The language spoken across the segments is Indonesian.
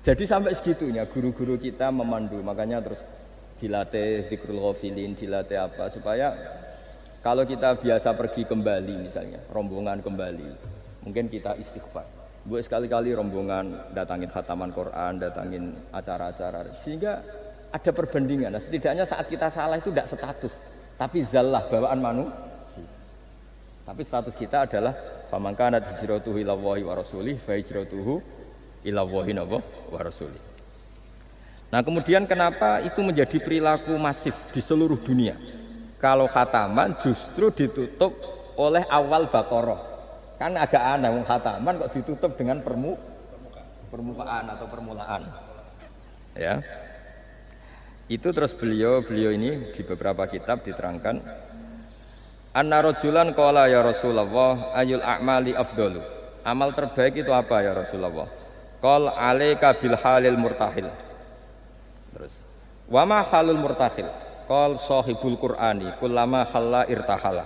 Jadi sampai segitunya guru-guru kita memandu, makanya terus dilatih dzikrul ghafilin, dilatih apa supaya kalau kita biasa pergi kembali misalnya, rombongan kembali, mungkin kita istighfar. Buat sekali-kali rombongan datangin khataman Quran, datangin acara-acara, sehingga ada perbandingan. Nah, setidaknya saat kita salah itu tidak status, tapi zallah bawaan manusia. Tapi status kita adalah faman kana hijratuhu ila Allahi wa rasulih fa hijratuhu ila Allahi wa rasulih. Nah, kemudian kenapa itu menjadi perilaku masif di seluruh dunia? Kalau khataman justru ditutup oleh awal Baqarah. Kan agak aneh wong khataman kok ditutup dengan permukaan atau permulaan. Ya. Itu terus beliau ini di beberapa kitab diterangkan anna rajulan qala ya Rasulullah ayul a'mali afdalu. Amal terbaik itu apa ya Rasulullah? Qal alaika bil halil murtahil. Terus wa ma halul murtahil? Qal sahibul Qur'ani kullama khalla irtahala.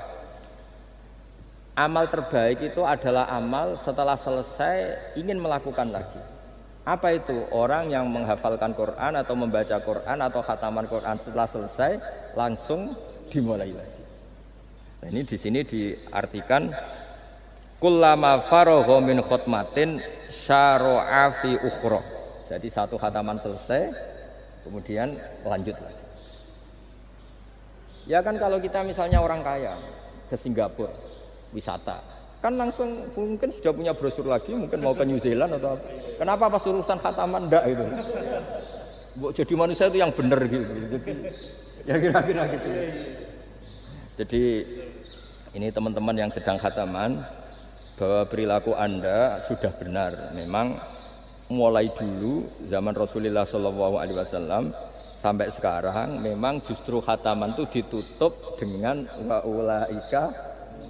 Amal terbaik itu adalah amal setelah selesai ingin melakukan lagi. Apa itu? Orang yang menghafalkan Quran atau membaca Quran atau khataman Quran setelah selesai langsung dimulai lagi. Nah, ini di sini diartikan kullama faragha min khutmatin syara'a fi ukhra. Jadi satu khataman selesai kemudian lanjut lagi. Ya kan kalau kita misalnya orang kaya ke Singapura wisata, kan langsung mungkin sudah punya brosur lagi, mungkin mau ke New Zealand atau apa. Kenapa pas urusan khataman ndak itu? Jadi manusia itu yang benar gitu. Jadi ya kira-kira gitu. Jadi ini teman-teman yang sedang khataman, bahwa perilaku Anda sudah benar. Memang mulai dulu zaman Rasulullah SAW sampai sekarang memang justru khataman itu ditutup dengan wa ulaika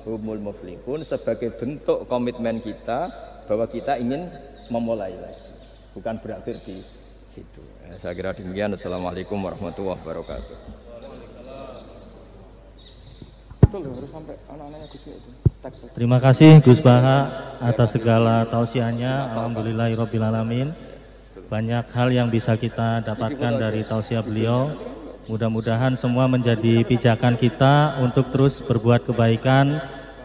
humul muflihun sebagai bentuk komitmen kita bahwa kita ingin memulai lagi, bukan berakhir di situ. Saya kira demikian. Assalamualaikum warahmatullahi wabarakatuh. Terima kasih Gus Baha atas segala tausiahnya. Alhamdulillahirabbil alamin. Banyak hal yang bisa kita dapatkan dari tausiah beliau. Mudah-mudahan semua menjadi pijakan kita untuk terus berbuat kebaikan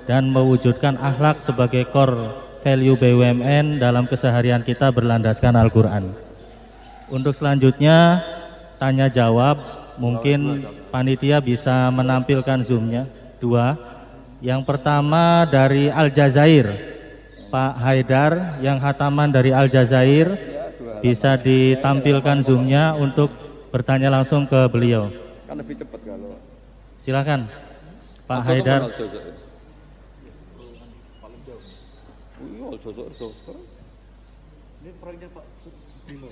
dan mewujudkan akhlak sebagai core value BUMN dalam keseharian kita berlandaskan Al-Quran. Untuk selanjutnya tanya jawab, mungkin panitia bisa menampilkan zoomnya dua. Yang pertama dari Aljazair, Pak Haidar yang khataman dari Aljazair, bisa ditampilkan zoomnya untuk bertanya langsung ke beliau. Kan lebih cepat kalau. Silakan Pak Haidar. Ini proyeknya Pak Bimo.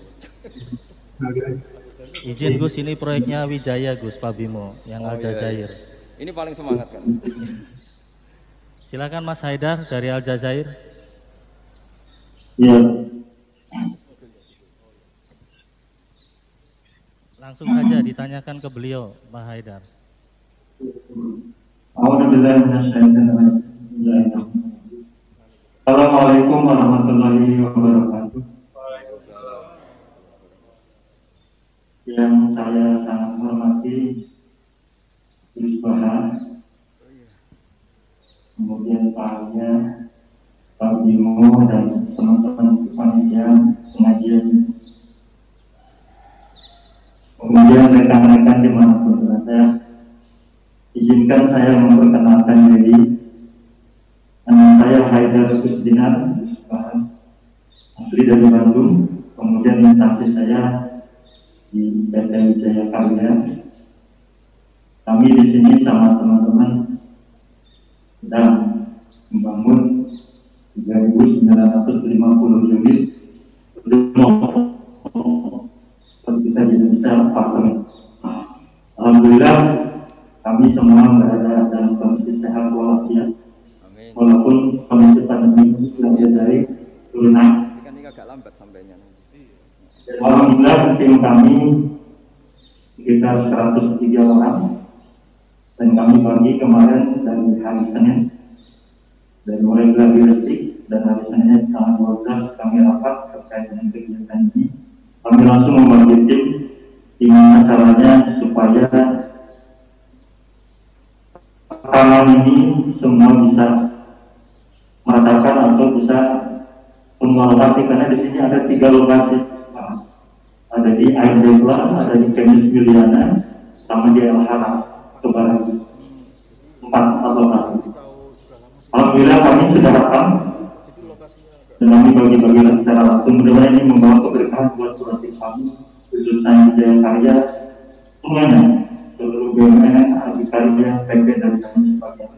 Izin Gus, ini proyeknya Wijaya Gus, Pak Bimo yang Aljazair. Ini paling semangat kan. Silakan Mas Haidar dari Aljazair. Ya. Langsung saja ditanyakan ke beliau, Pak Haidar. Assalamualaikum warahmatullahi wabarakatuh. Yang saya sangat hormati Gus Baha, kemudian Pak Alia, Pak Bimo, dan teman-teman panitia pengajian, kemudian rekan-rekan dimanapun berada. Izinkan saya memperkenalkan diri. Nama saya Haidar Kusdinar Usman, asli dari Bandung. Kemudian instansi saya di PT Wijaya Karya. Kami di sini sama teman-teman sedang membangun 3.950 unit kita di Indonesia apartemen. Alhamdulillah kami semua berada dalam kondisi sehat walafiat. Walaupun kondisi pandemi ini sudah dari turunan. Kan ini agak lambat sampainya. Alhamdulillah tim kami sekitar 103 orang dan kami bagi kemarin dari hari Senin dan mulai geladi listrik dan hari Senin tanggal 12 kami rapat terkait dengan kegiatan ini kami langsung membagi tim gimana caranya supaya rekaman ini semua bisa merasakan atau bisa semua lokasi, karena di sini ada 3 lokasi, ada di Air Depla, ada di Kemis Miliana, sama di El Haras ke barat, 4 lokasi. Alhamdulillah kami sudah rekam dan kami bagi-bagikan secara langsung. Mudah-mudahan ini membawa keberkahan buat kolektif kami, khususnya Jaya Karya, semuanya, seluruh BUMN, Adikarya, PP dan lain sebagainya.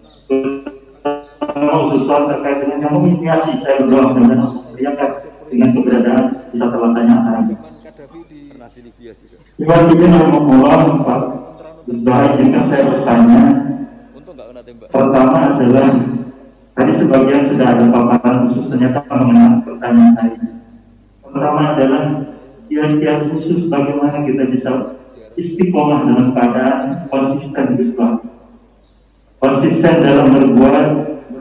Khususnya terkait dengan yang menginisiasi, saya berdoa mudah-mudahan Allah melihatkan dengan keberadaan kita terlaksananya acara ini. Iwan Bibin Al-Mawlah, Pak Bisbah, izinkan saya bertanya. Pertama adalah, tadi sebagian sudah ada paparan khusus ternyata mengenai pertanyaan saya. Pertama adalah kiat-kiat khusus bagaimana kita bisa istiqomah dalam keadaan konsisten, Bisbah. Konsisten dalam berbuat,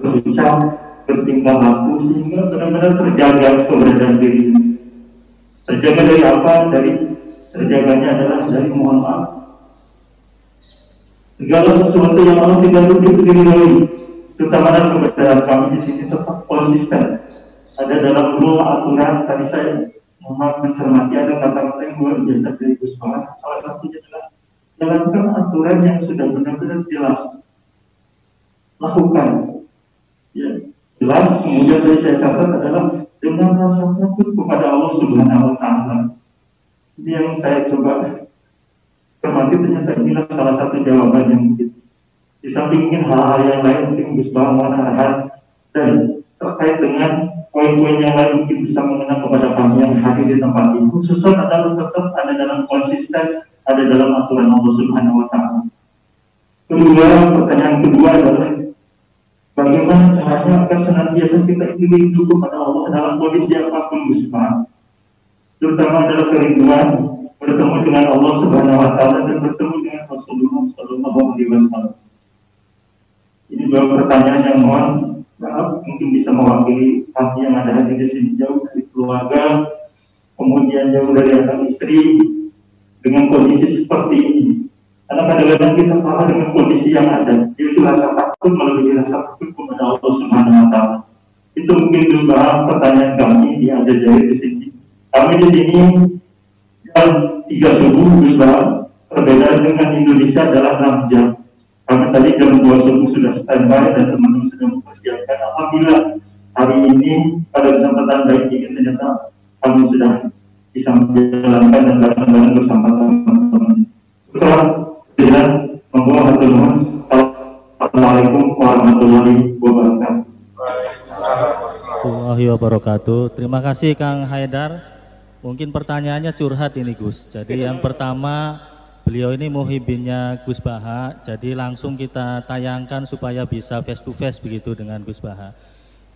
berucap, bertingkah laku, sehingga benar-benar terjaga keberadaan diri. Terjaga dari apa? Terjaganya adalah dari mohon maaf. Segala sesuatu yang Allah tidak diridhoi, terutama dalam keberadaan kami di sini tetap konsisten. Ada dalam rule aturan, tadi saya mencermati ada kata-kata yang luar biasa dari Gus Bahar. Salah satunya adalah jalankan aturan yang sudah benar-benar jelas. Lakukan, ya, jelas. Kemudian dari saya catat adalah dengan rasa takut kepada Allah Subhanahu Wa Taala. Ini yang saya coba cermati, ternyata inilah salah satu jawaban yang mungkin. Kita ingin hal-hal yang lain mungkin Gus Bahar mohon arahan, dan terkait dengan poin-poin yang lain mungkin bisa mengenai kepada kami yang hadir di tempat ini. Khususnya adalah tetap ada dalam konsisten, ada dalam aturan Allah Subhanahu Wa Taala. Kedua, pertanyaan kedua adalah bagaimana caranya agar senantiasa kita ini rindu kepada Allah dalam kondisi apapun, Gus Bahar. Terutama adalah kerinduan bertemu dengan Allah Subhanahu Wa Taala dan bertemu dengan Rasulullah Sallallahu Alaihi Wasallam. Ini dua pertanyaan yang mohon maaf mungkin bisa mewakili kami yang ada hadir di sini, jauh dari keluarga, kemudian jauh dari anak istri, dengan kondisi seperti ini. Karena kadang-kadang kita kalah dengan kondisi yang ada, yaitu rasa takut melebihi rasa takut kepada Allah Subhanahu Wa Taala. Itu mungkin Gus Bahar pertanyaan kami di ada jahit di sini. Kami di sini jam 3 subuh, Gus Bahar, perbedaan dengan Indonesia adalah 6 jam. Kami tadi jam 2 subuh sudah standby dan teman-teman sudah mempersiapkan. Alhamdulillah hari ini pada kesempatan baik ini ternyata kami sudah bisa menjalankan dan bareng-bareng bersama teman-teman. Setelah membawa hatur nuhun. Assalamualaikum warahmatullahi wabarakatuh. Warahmatullahi wabarakatuh. Terima kasih Kang Haidar. Mungkin pertanyaannya curhat ini Gus. Jadi yang pertama, beliau ini muhibinnya Gus Bahar, jadi langsung kita tayangkan supaya bisa face to face begitu dengan Gus Bahar.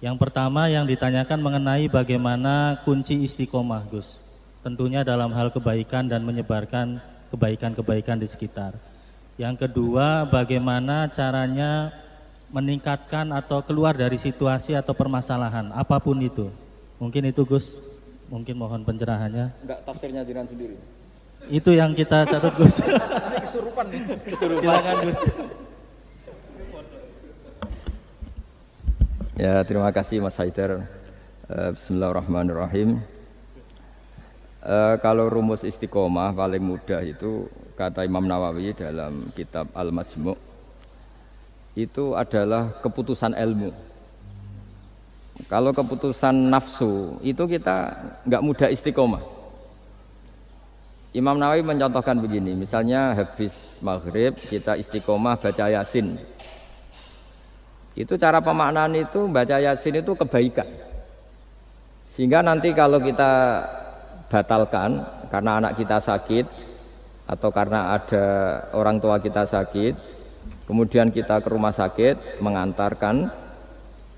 Yang pertama yang ditanyakan mengenai bagaimana kunci istiqomah Gus. Tentunya dalam hal kebaikan dan menyebarkan kebaikan-kebaikan di sekitar. Yang kedua, bagaimana caranya meningkatkan atau keluar dari situasi atau permasalahan apapun itu. Mungkin itu Gus. Mungkin mohon pencerahannya. Enggak, tafsirnya jiran sendiri. Itu yang kita catat Gus. Ini kesurupan nih. Silakan Gus. Ya, terima kasih Mas Haidar. Bismillahirrahmanirrahim. Kalau rumus istiqomah paling mudah itu kata Imam Nawawi dalam kitab Al-Majmu' itu adalah keputusan ilmu. Kalau keputusan nafsu itu kita nggak mudah istiqomah. Imam Nawawi mencontohkan begini, misalnya habis maghrib kita istiqomah baca Yasin. Itu cara pemaknaan itu baca Yasin itu kebaikan. Sehingga nanti kalau kita batalkan karena anak kita sakit atau karena ada orang tua kita sakit, kemudian kita ke rumah sakit mengantarkan,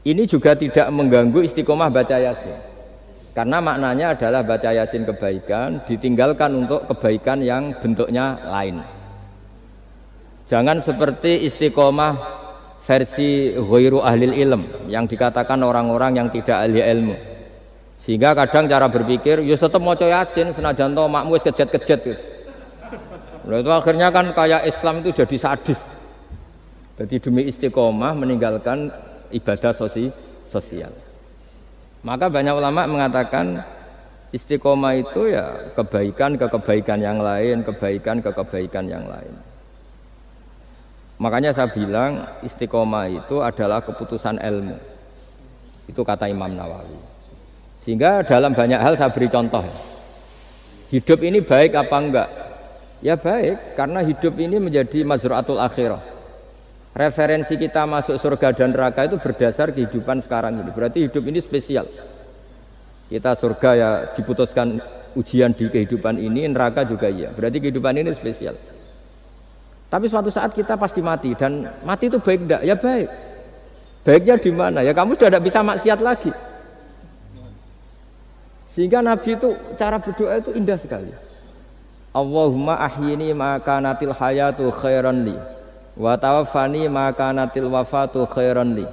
ini juga tidak mengganggu istiqomah baca Yasin. Karena maknanya adalah baca Yasin kebaikan, ditinggalkan untuk kebaikan yang bentuknya lain. Jangan seperti istiqomah versi ghairu ahlil ilm yang dikatakan orang-orang yang tidak ahli ilmu. Sehingga kadang cara berpikir, ya tetap maca Yasin senajan to makmu wis kejet-kejet gitu. Nah, itu akhirnya kan kayak Islam itu jadi sadis. Jadi demi istiqomah meninggalkan ibadah sosial. Maka banyak ulama mengatakan istiqomah itu ya kebaikan ke kebaikan yang lain, kebaikan ke kebaikan yang lain. Makanya saya bilang istiqomah itu adalah keputusan ilmu. Itu kata Imam Nawawi. Sehingga dalam banyak hal saya beri contoh. Hidup ini baik apa enggak? Ya baik, karena hidup ini menjadi mazru'atul akhirah. Referensi kita masuk surga dan neraka itu berdasar kehidupan sekarang ini. Berarti hidup ini spesial. Kita surga ya diputuskan ujian di kehidupan ini, neraka juga iya. Berarti kehidupan ini spesial. Tapi suatu saat kita pasti mati, dan mati itu baik enggak? Ya baik. Baiknya di mana? Ya kamu sudah tidak bisa maksiat lagi. Sehingga Nabi itu cara berdoa itu indah sekali. Allahumma ahyini ma kanatil hayatu khairan li wa tawaffani ma kanatil wafatu khairan li.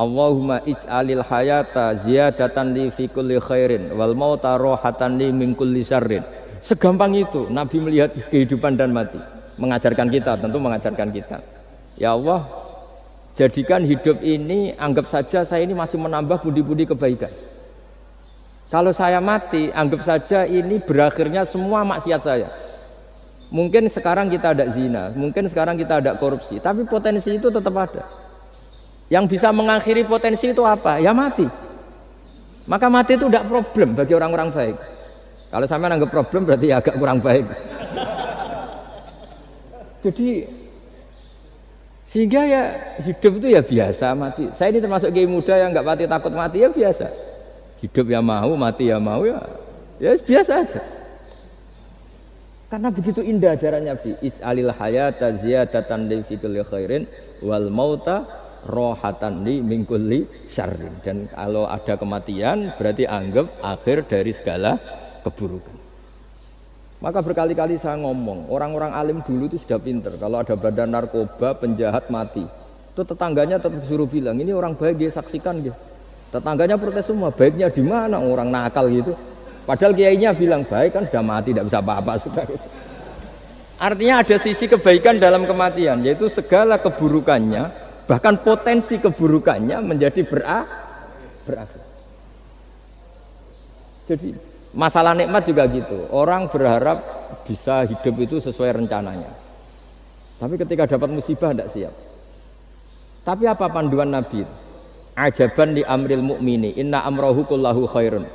Allahumma ij'alil hayata ziyadatan li fi kulli khairin wal mauta rohatan li min kulli syarrin. Segampang itu Nabi melihat kehidupan dan mati. Mengajarkan kita, tentu mengajarkan kita. Ya Allah, jadikan hidup ini, anggap saja saya ini masih menambah budi-budi kebaikan. Kalau saya mati, anggap saja ini berakhirnya semua maksiat saya. Mungkin sekarang kita ada zina, mungkin sekarang kita ada korupsi, tapi potensi itu tetap ada. Yang bisa mengakhiri potensi itu apa? Ya mati. Maka mati itu tidak problem bagi orang-orang baik. Kalau sampai anggap problem berarti ya agak kurang baik. Jadi sehingga ya hidup itu ya biasa, mati. Saya ini termasuk kiai muda yang nggak pati takut mati, ya biasa. Hidup ya mau, mati ya mau, ya biasa aja. Karena begitu indah ajaran Nabi. Ij'alil hayata ziyadatan li fi kulli khairin wal mauta rohatan li min kulli syarrin. Dan kalau ada kematian berarti anggap akhir dari segala keburukan. Maka berkali-kali saya ngomong, orang-orang alim dulu itu sudah pinter. Kalau ada badan narkoba, penjahat mati, itu tetangganya tetap disuruh bilang, ini orang baik, dia saksikan dia. Tetangganya protes semua, baiknya di mana orang nakal gitu. Padahal kiainya bilang baik kan sudah mati, tidak bisa apa-apa sudah. Artinya ada sisi kebaikan dalam kematian, yaitu segala keburukannya, bahkan potensi keburukannya menjadi berakhir. Jadi masalah nikmat juga gitu. Orang berharap bisa hidup itu sesuai rencananya. Tapi ketika dapat musibah tidak siap. Tapi apa panduan Nabi? Ajaban li amril mu'mini inna amrahu kullahu khairun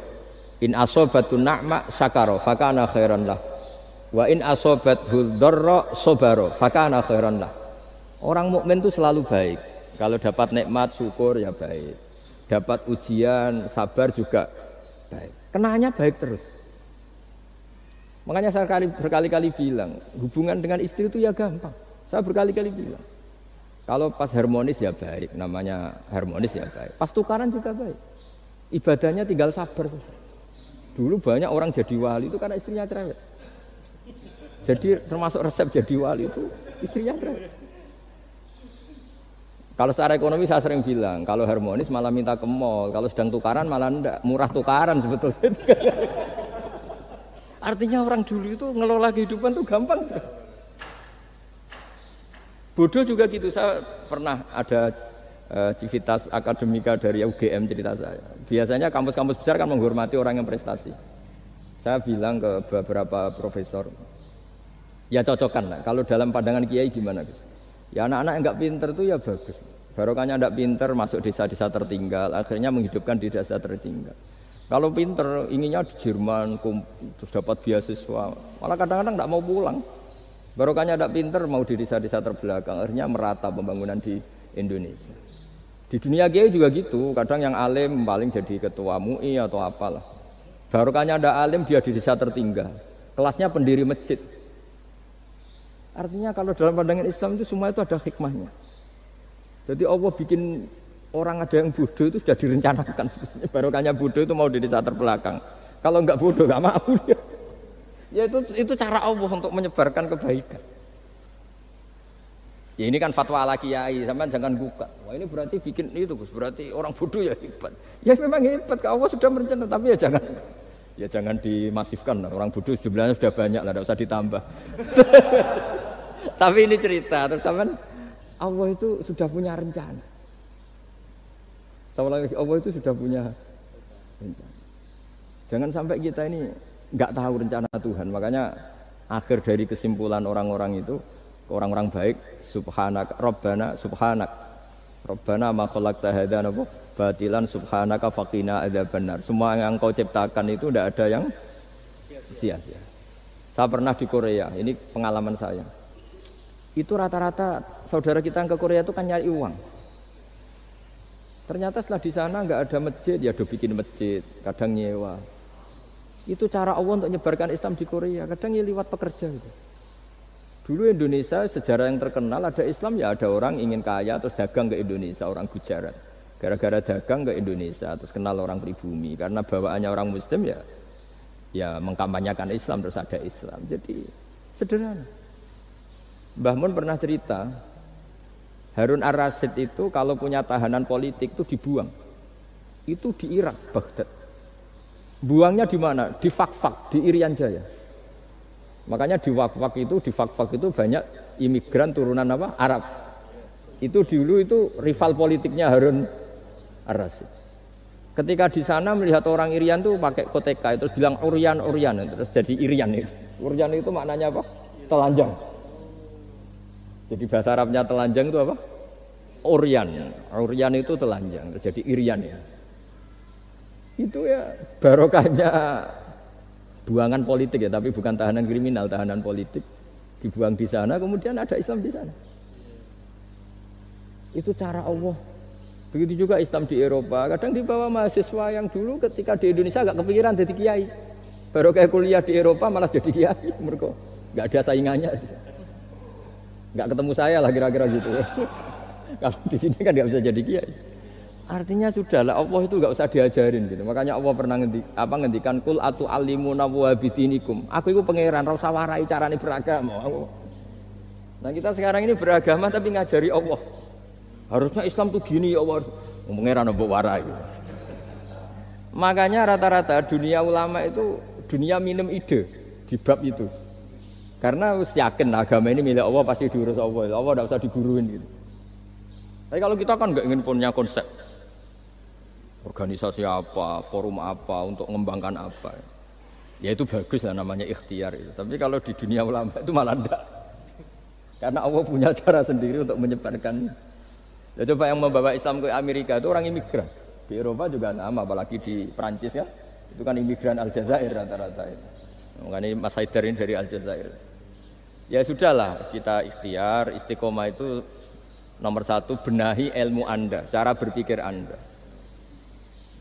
in asobatu na'ma syakara fakana khairan lah wa in asobathu dharra sabara fakana khairan lah. Orang mukmin itu selalu baik. Kalau dapat nikmat syukur ya baik, dapat ujian sabar juga baik, kenanya baik terus. Makanya saya berkali-kali bilang hubungan dengan istri itu ya gampang. Saya berkali-kali bilang kalau pas harmonis ya baik, namanya harmonis ya baik. Pas tukaran juga baik. Ibadahnya tinggal sabar. Dulu banyak orang jadi wali itu karena istrinya cerewet. Jadi termasuk resep jadi wali itu istrinya cerewet. Kalau secara ekonomi saya sering bilang, kalau harmonis malah minta ke mall, kalau sedang tukaran malah enggak, murah tukaran sebetulnya. Artinya orang dulu itu ngelola kehidupan itu gampang sekali. Bodoh juga gitu. Saya pernah ada civitas akademika dari UGM cerita saya. Biasanya kampus-kampus besar kan menghormati orang yang prestasi. Saya bilang ke beberapa profesor, ya cocokkan lah. Kalau dalam pandangan kiai gimana Gus? Ya anak-anak yang nggak pinter itu ya bagus. Barokahnya nggak pinter masuk desa-desa tertinggal, akhirnya menghidupkan di desa tertinggal. Kalau pinter inginnya di Jerman, terus dapat beasiswa, malah kadang-kadang nggak mau pulang. Barokahnya tidak pinter mau di desa-desa terbelakang, akhirnya merata pembangunan di Indonesia. Di dunia kiai juga gitu, kadang yang alim paling jadi ketua MUI atau apalah. Barokahnya tidak alim dia di desa tertinggal, kelasnya pendiri masjid. Artinya kalau dalam pandangan Islam itu semua itu ada hikmahnya. Jadi Allah bikin orang ada yang bodoh itu sudah direncanakan. Barokahnya bodoh itu mau di desa terbelakang. Kalau enggak bodoh enggak mau dia. Ya itu cara Allah untuk menyebarkan kebaikan. Ya ini kan fatwa ala kiai, sampean jangan buka. Wah ini berarti bikin itu Gus, berarti orang bodoh ya hebat. Ya memang hebat, Allah sudah merencanakan, tapi ya jangan dimasifkan. Orang bodoh jumlahnya sudah banyak lah, tidak usah ditambah. Tapi ini cerita, terus sampean Allah itu sudah punya rencana. Allah itu sudah punya rencana. Jangan sampai kita ini nggak tahu rencana Tuhan. Makanya akhir dari kesimpulan orang-orang itu, orang-orang baik, subhanak Rabbana subhanak Rabbana ma khalaqta hadza batilan subhanaka faqina adzabannar. Semua yang kau ciptakan itu tidak ada yang sia-sia. Saya pernah di Korea, ini pengalaman saya. Itu rata-rata saudara kita yang ke Korea itu kan nyari uang. Ternyata setelah di sana nggak ada masjid, ya do bikin masjid, kadang nyewa. Itu cara Allah untuk menyebarkan Islam di Korea, kadang ya lewat pekerja gitu. Dulu Indonesia sejarah yang terkenal ada Islam ya ada orang ingin kaya terus dagang ke Indonesia, orang Gujarat. Gara-gara dagang ke Indonesia terus kenal orang pribumi karena bawaannya orang Muslim ya mengkampanyekan Islam terus ada Islam. Jadi sederhana. Mbah Mun pernah cerita Harun Ar-Rasyid itu kalau punya tahanan politik itu dibuang. Itu di Irak, Baghdad. Buangnya di mana? Di Fakfak, di Irian Jaya. Makanya di Fakfak itu banyak imigran turunan apa? Arab. Itu dulu itu rival politiknya Harun Ar-Rasyid. Ketika di sana melihat orang Irian tuh pakai koteka itu bilang Urian terus jadi Irian itu. Urian itu maknanya apa? Telanjang. Jadi bahasa Arabnya telanjang itu apa? Urian itu telanjang, jadi Irian ya. Itu ya barokahnya buangan politik ya, tapi bukan tahanan kriminal, tahanan politik dibuang di sana, kemudian ada Islam di sana. Itu cara Allah. Begitu juga Islam di Eropa, kadang dibawa mahasiswa yang dulu ketika di Indonesia agak kepikiran jadi kiai. Barokah kuliah di Eropa malah jadi kiai, mereka nggak ada saingannya. Nggak ketemu saya lah kira-kira gitu. Kalau di sini kan nggak bisa jadi kiai. Artinya sudahlah Allah itu nggak usah diajarin gitu. Makanya Allah pernah ngendikan kul atu alimuna wa bidinikum. Aku itu pangeran, ora usah warai carane beragama. Nah kita sekarang ini beragama tapi ngajari Allah. Harusnya Islam tuh gini ya Allah. Pangeran mbok warai. Makanya rata-rata dunia ulama itu dunia minum ide di bab itu. Karena harus yakin agama ini milik Allah pasti diurus Allah. Allah tidak usah diguruin gitu. Tapi kalau kita kan nggak ingin punya konsep organisasi apa, forum apa untuk mengembangkan apa, ya itu bagus lah namanya ikhtiar itu. Tapi kalau di dunia ulama itu malah enggak. Karena Allah punya cara sendiri untuk menyebarkan. Ya coba yang membawa Islam ke Amerika itu orang imigran. Di Eropa juga sama, apalagi di Prancis ya. Itu kan imigran Aljazair rata-rata itu. Makanya Mas Haidar ini dari Aljazair. Ya sudahlah, kita ikhtiar, istiqomah itu nomor satu, benahi ilmu Anda, cara berpikir Anda.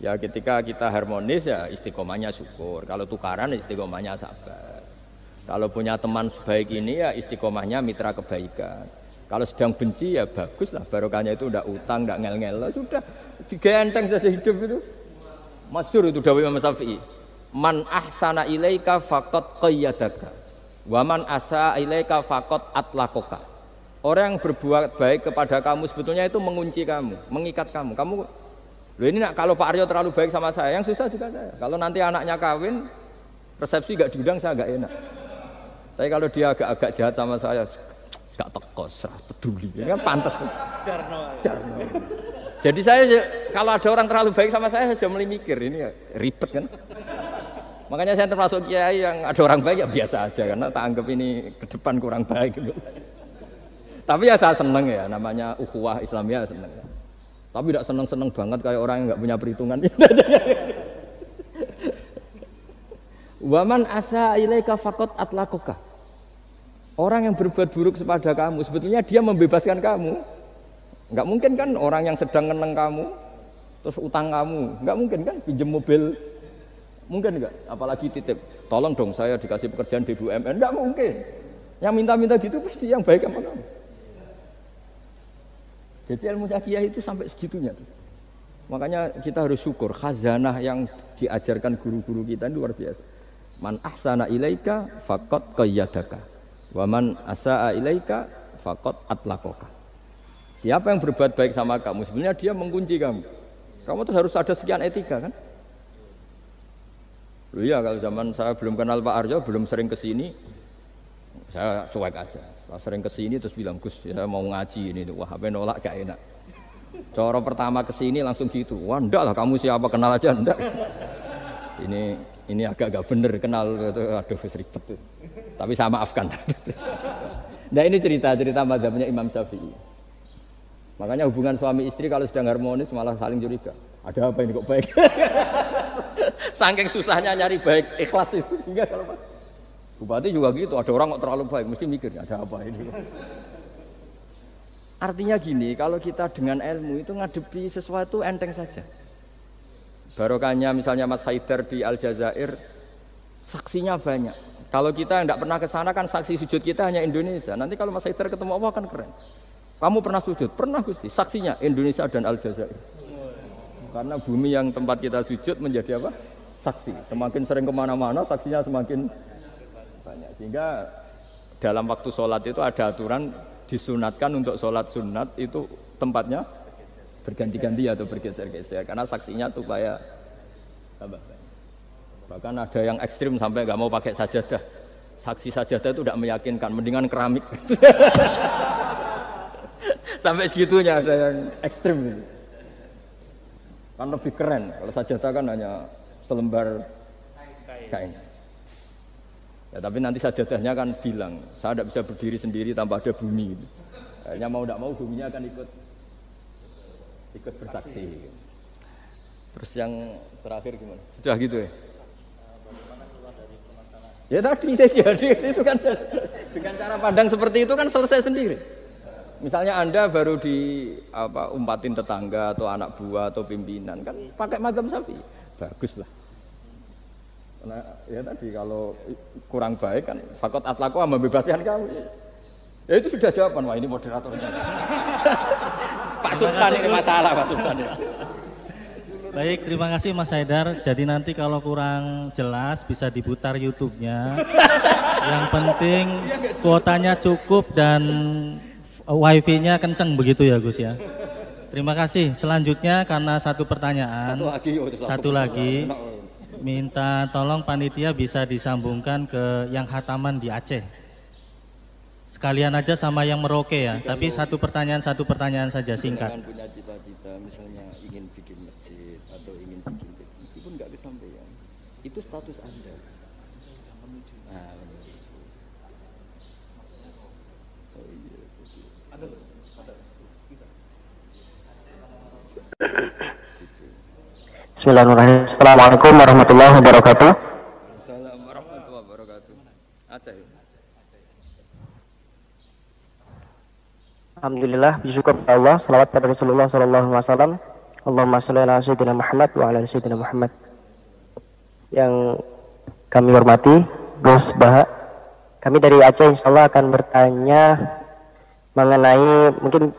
Ya ketika kita harmonis ya istiqomahnya syukur, kalau tukaran istiqomahnya sabar. Kalau punya teman sebaik ini ya istiqomahnya mitra kebaikan. Kalau sedang benci ya bagus lah, barokahnya itu udah utang, udah ngel-ngel, sudah digenteng saja hidup itu. Masyhur itu dawuh Imam Syafi'i. Man ahsana ilaika faqad qayyadaka. Wa man asa ilaika faqad atlaqaka. Orang yang berbuat baik kepada kamu sebetulnya itu mengunci kamu, mengikat kamu. Kamu loh ini kalau Pak Aryo terlalu baik sama saya, yang susah juga saya. Kalau nanti anaknya kawin, resepsi gak diundang saya gak enak. Tapi kalau dia agak-agak jahat sama saya, gak tekos, peduli. Ini kan pantas. Jarno. Jadi saya kalau ada orang terlalu baik sama saya sudah mulai mikir ini ya, ribet kan. Makanya saya termasuk kiai yang ada orang baik ya biasa aja karena tak anggap ini ke depan kurang baik gitu. Tapi ya saya seneng ya, namanya ukhuwah Islamiyah seneng. Tapi tidak seneng-seneng banget kayak orang yang nggak punya perhitungan. Waman asa ilaika faqad atlaqaka. Orang yang berbuat buruk kepada kamu sebetulnya dia membebaskan kamu. Nggak mungkin kan orang yang sedang ngeneng kamu terus utang kamu, nggak mungkin kan pinjam mobil. Mungkin enggak, apalagi titip, tolong dong saya dikasih pekerjaan di BUMN, enggak mungkin. Yang minta-minta gitu pasti yang baik sama kamu. Jadi ilmu kiai itu sampai segitunya tuh. Makanya kita harus syukur khazanah yang diajarkan guru-guru kita itu luar biasa. Man ahsana ilaika faqad qayyadaka. Wa man asaa ilaika faqad atlaqaka. Siapa yang berbuat baik sama kamu, sebenarnya dia mengunci kamu. Kamu tuh harus ada sekian etika kan? Loh iya, kalau zaman saya belum kenal Pak Arjo, belum sering kesini, saya cuek aja. Setelah sering kesini terus bilang, Gus, saya mau ngaji ini, wah apa nolak gak enak. Cara pertama kesini langsung gitu, wah enggak lah kamu siapa, kenal aja enggak. Ini agak bener kenal, aduh ribet tuh. Tapi saya maafkan. Nah ini cerita mazhabnya Imam Syafi'i. Makanya hubungan suami istri kalau sedang harmonis malah saling curiga. Ada apa ini kok baik? Saking susahnya nyari baik ikhlas itu sehingga kalau bupati juga gitu, ada orang kok terlalu baik mesti mikir ada apa ini. Artinya gini, kalau kita dengan ilmu itu ngadepi sesuatu enteng saja. Barokahnya misalnya Mas Haidar di Aljazair, saksinya banyak. Kalau kita tidak pernah ke sana kan saksi sujud kita hanya Indonesia. Nanti kalau Mas Haidar ketemu Allah kan keren. Kamu pernah sujud? Pernah Gusti. Saksinya Indonesia dan Aljazair. Karena bumi yang tempat kita sujud menjadi apa? Saksi. Semakin sering kemana-mana saksinya semakin banyak. Sehingga dalam waktu sholat itu ada aturan disunatkan untuk sholat sunat itu tempatnya berganti-ganti atau bergeser-geser. Karena saksinya tuh kayak tambah banyak. Bahkan ada yang ekstrim sampai nggak mau pakai sajadah. Saksi sajadah itu tidak meyakinkan, mendingan keramik. Sampai segitunya ada yang ekstrim gitu. Kan lebih keren, kalau sajadah kan hanya selembar kain. Ya, tapi nanti sajadahnya kan bilang, saya tidak bisa berdiri sendiri tanpa ada bumi. Akhirnya mau tidak mau buminya akan ikut bersaksi. Terus yang terakhir gimana? Sudah gitu ya? Ya tadi jadi itu kan dengan cara pandang seperti itu kan selesai sendiri. Misalnya Anda baru umpatin tetangga atau anak buah atau pimpinan kan pakai mazhab Syafi'i, bagus lah. Nah, ya tadi kalau kurang baik kan faqad atlaqu membebaskan kamu. Ya itu sudah jawaban. Wah ini moderatornya. Pak Sultan ini masalah Pak Sultan ya. Baik, terima kasih Mas Haidar. Jadi nanti kalau kurang jelas bisa diputar YouTube-nya. Yang penting kuotanya cukup dan wifi-nya kenceng begitu ya Gus ya. Terima kasih. Selanjutnya karena satu pertanyaan, satu lagi, minta tolong panitia bisa disambungkan ke yang khataman di Aceh. Sekalian aja sama yang Merauke ya. Tapi satu pertanyaan saja singkat. Jangan punya cita-cita misalnya ingin bikin masjid atau ingin bikin meskipun nggak kesampaian. Itu status Anda. Nah, Bismillahirrahmanirrahim. Assalamualaikum warahmatullahi wabarakatuh. Assalamualaikum warahmatullahi wabarakatuh. Aceh. Alhamdulillah, bersyukur kepada Allah, salawat pada Rasulullah sallallahu alaihi wasallam. Allahumma shalli ala sayyidina Muhammad wa ala sayyidina Muhammad. Yang kami hormati Gus Baha, kami dari Aceh insyaallah akan bertanya mengenai mungkin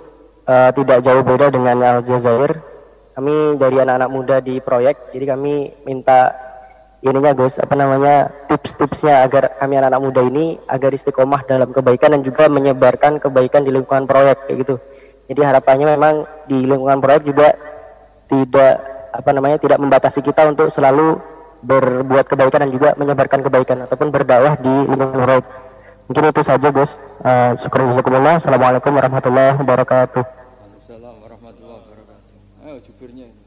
tidak jauh beda dengan Aljazair. Kami dari anak-anak muda di proyek, jadi kami minta ininya Gus, tips-tipsnya agar kami anak-anak muda ini agar istiqomah dalam kebaikan dan juga menyebarkan kebaikan di lingkungan proyek kayak gitu. Jadi harapannya memang di lingkungan proyek juga tidak membatasi kita untuk selalu berbuat kebaikan dan juga menyebarkan kebaikan ataupun berdakwah di lingkungan proyek. Mungkin itu saja Gus. Syukur jazakumullah. Assalamualaikum warahmatullahi wabarakatuh. Assalamualaikum warahmatullahi wabarakatuh. Ayo jubirnya ini.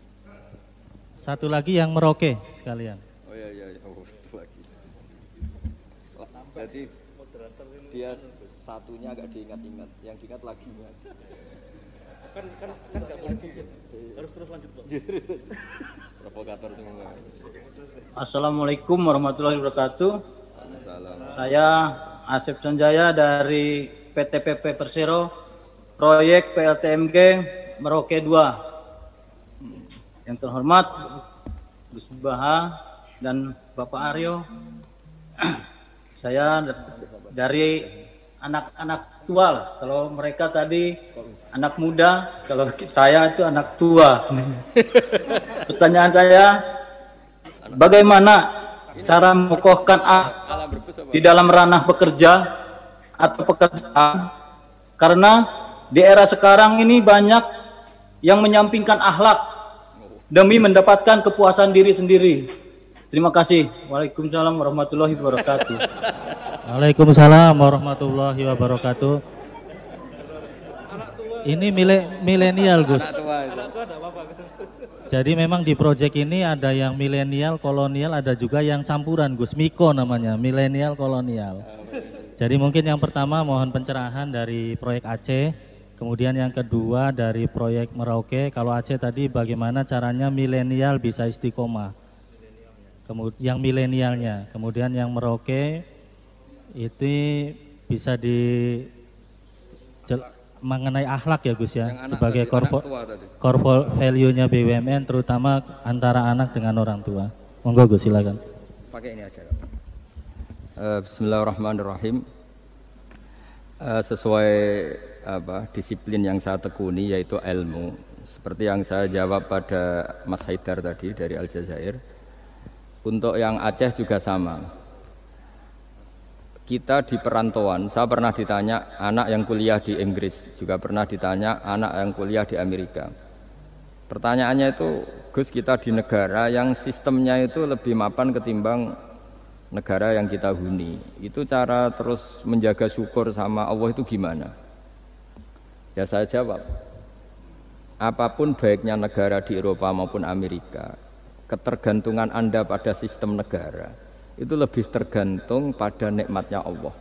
Satu lagi yang Merauke sekalian. Oh iya, satu lagi. Jadi dia satunya agak diingat-ingat, yang diingat lagi. Kan enggak boleh mungkin. Harus terus lanjut, Pak. Provokator semua. Assalamualaikum warahmatullahi wabarakatuh. Waalaikumsalam. Saya Asep Sanjaya dari PT PP Persero, proyek PLTMG Merauke 2. Yang terhormat Gus Baha dan Bapak Aryo. Saya dari anak-anak tua lah. Kalau mereka tadi anak muda, kalau saya itu anak tua. Pertanyaan saya, bagaimana cara mengokohkan di dalam ranah bekerja atau pekerjaan Karena di era sekarang ini banyak yang menyampingkan akhlak demi mendapatkan kepuasan diri sendiri. Terima kasih. Waalaikumsalam warahmatullahi wabarakatuh. Waalaikumsalam warahmatullahi wabarakatuh. Ini milenial, Gus. Jadi memang di proyek ini ada yang milenial, kolonial, ada juga yang campuran, Gus. Miko namanya, milenial kolonial. Jadi mungkin yang pertama mohon pencerahan dari proyek Aceh, kemudian yang kedua dari proyek Merauke. Kalau Aceh tadi bagaimana caranya milenial bisa istiqomah, kemudian yang milenialnya, kemudian yang Merauke itu bisa mengenai akhlak ya Gus ya, sebagai core value-nya BUMN terutama antara anak dengan orang tua. Monggo Gus, silakan. Pakai ini aja. Bismillahirrahmanirrahim. Sesuai disiplin yang saya tekuni yaitu ilmu. Seperti yang saya jawab pada Mas Haidar tadi dari Aljazair. Untuk yang Aceh juga sama. Kita di perantauan, saya pernah ditanya anak yang kuliah di Inggris, juga pernah ditanya anak yang kuliah di Amerika. Pertanyaannya itu, Gus, kita di negara yang sistemnya itu lebih mapan ketimbang negara yang kita huni. Itu cara terus menjaga syukur sama Allah itu gimana? Ya saya jawab, apapun baiknya negara di Eropa maupun Amerika, ketergantungan Anda pada sistem negara itu lebih tergantung pada nikmatnya Allah.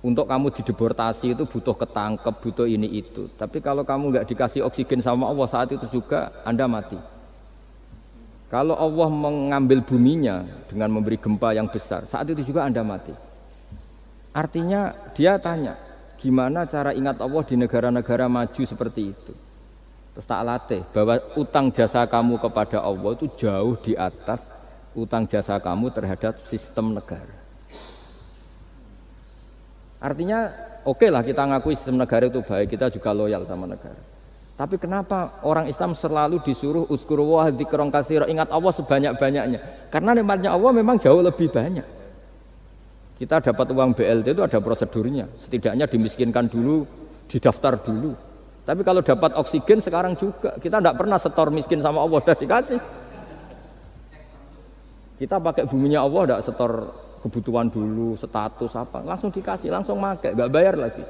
Untuk kamu dideportasi itu butuh ketangkep, butuh ini itu. Tapi kalau kamu nggak dikasih oksigen sama Allah saat itu juga Anda mati. Kalau Allah mengambil buminya dengan memberi gempa yang besar, saat itu juga Anda mati. Artinya dia tanya, gimana cara ingat Allah di negara-negara maju seperti itu? Terus tak latih bahwa utang jasa kamu kepada Allah itu jauh di atas utang jasa kamu terhadap sistem negara. Artinya oke lah kita ngakui sistem negara itu baik, kita juga loyal sama negara. Tapi kenapa orang Islam selalu disuruh uzkuru wa dzikron katsira, ingat Allah sebanyak-banyaknya? Karena nikmatnya Allah memang jauh lebih banyak. Kita dapat uang BLT itu ada prosedurnya, setidaknya dimiskinkan dulu, didaftar dulu. Tapi kalau dapat oksigen sekarang juga, kita tidak pernah setor miskin sama Allah, sudah dikasih. Kita pakai buminya Allah, tidak setor kebutuhan dulu, status apa, langsung dikasih, langsung pakai, nggak bayar lagi.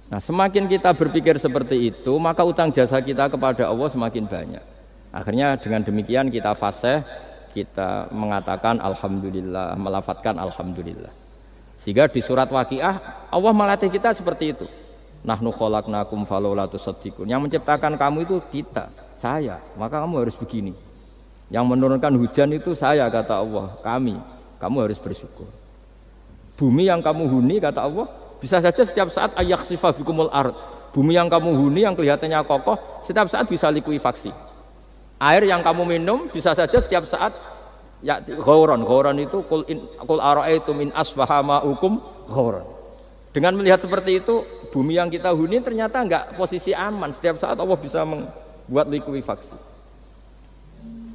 Nah semakin kita berpikir seperti itu, maka utang jasa kita kepada Allah semakin banyak. Akhirnya dengan demikian kita fasih, kita mengatakan Alhamdulillah, melafadzkan Alhamdulillah. Sehingga di surat Waqiah, Allah melatih kita seperti itu. Nahnu khalaqnakum falaula tusaddiqun. Yang menciptakan kamu itu kita, saya, maka kamu harus begini. Yang menurunkan hujan itu saya, kata Allah, kami, kamu harus bersyukur. Bumi yang kamu huni, kata Allah, bisa saja setiap saat ayaksifa bikumul ard. Bumi yang kamu huni yang kelihatannya kokoh, setiap saat bisa likuifaksi. Air yang kamu minum bisa saja setiap saat ya ghauran. Ghauran itu qul ara'aitum in asbaha ma'ukum ghauran. Dengan melihat seperti itu, bumi yang kita huni ternyata enggak posisi aman. Setiap saat Allah bisa membuat likuifaksi.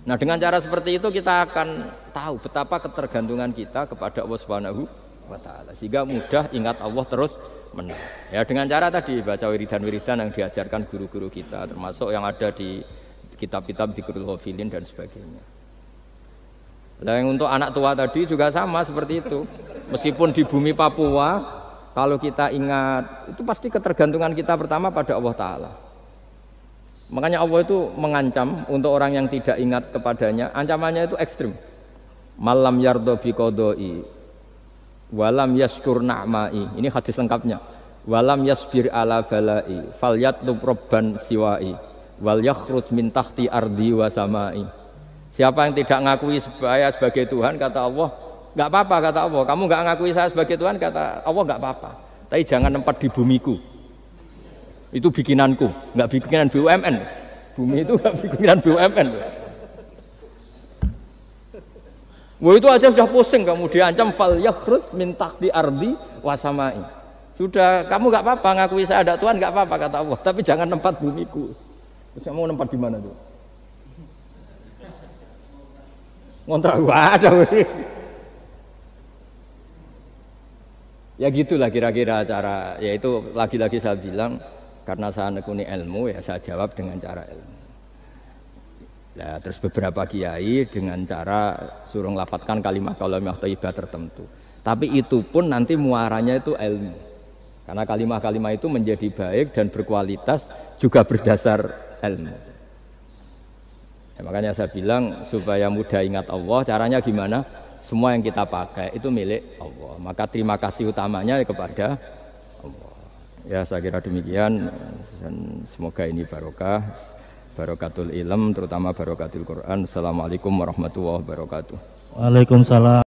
Nah, dengan cara seperti itu kita akan tahu betapa ketergantungan kita kepada Allah Subhanahu wa ta'ala, sehingga mudah ingat Allah terus menerus. Ya dengan cara tadi baca wiridan-wiridan yang diajarkan guru-guru kita, termasuk yang ada di kitab-kitab Dzikrul Ghafilin dan sebagainya. Nah, yang untuk anak tua tadi juga sama seperti itu. Meskipun di bumi Papua, kalau kita ingat itu pasti ketergantungan kita pertama pada Allah Ta'ala. Makanya Allah itu mengancam untuk orang yang tidak ingat kepadanya, ancamannya itu ekstrim. Malam yardo bi qodoi walam yaskur na'mai, ini hadis lengkapnya. Walam yasbir ala balai falyatlub robban siwai wal yakhrut min tahti ardi wa samai. Siapa yang tidak ngakui saya sebagai Tuhan, kata Allah, enggak apa-apa, kata Allah. Kamu enggak ngakui saya sebagai Tuhan, kata Allah, enggak apa-apa. Tapi jangan tempat di bumiku. Itu bikinanku, enggak bikinan BUMN. Bumi itu enggak bikinan BUMN. Wah itu aja sudah pusing, kamu diancam fal yakhrut min tahti ardi wa samai. Sudah, kamu enggak apa-apa ngakui saya ada Tuhan, enggak apa-apa, kata Allah, tapi jangan tempat bumiku. Terus kamu mau tempat di mana tuh? Ngontrak gua ada. Ya gitulah kira-kira cara, yaitu lagi-lagi saya bilang karena saya nekuni ilmu ya saya jawab dengan cara ilmu. Nah, terus beberapa kiai dengan cara suruh ngelafatkan kalimat-kalimat thayyibah tertentu. Tapi itu pun nanti muaranya itu ilmu. Karena kalimat-kalimat itu menjadi baik dan berkualitas juga berdasar ilmu. Ya, makanya saya bilang supaya mudah ingat Allah, caranya gimana? Semua yang kita pakai itu milik Allah. Maka terima kasih utamanya kepada Allah. Ya saya kira demikian. Dan semoga ini barokah, barokatul ilm, terutama barokatul Quran. Assalamualaikum warahmatullahi wabarakatuh. Waalaikumsalam.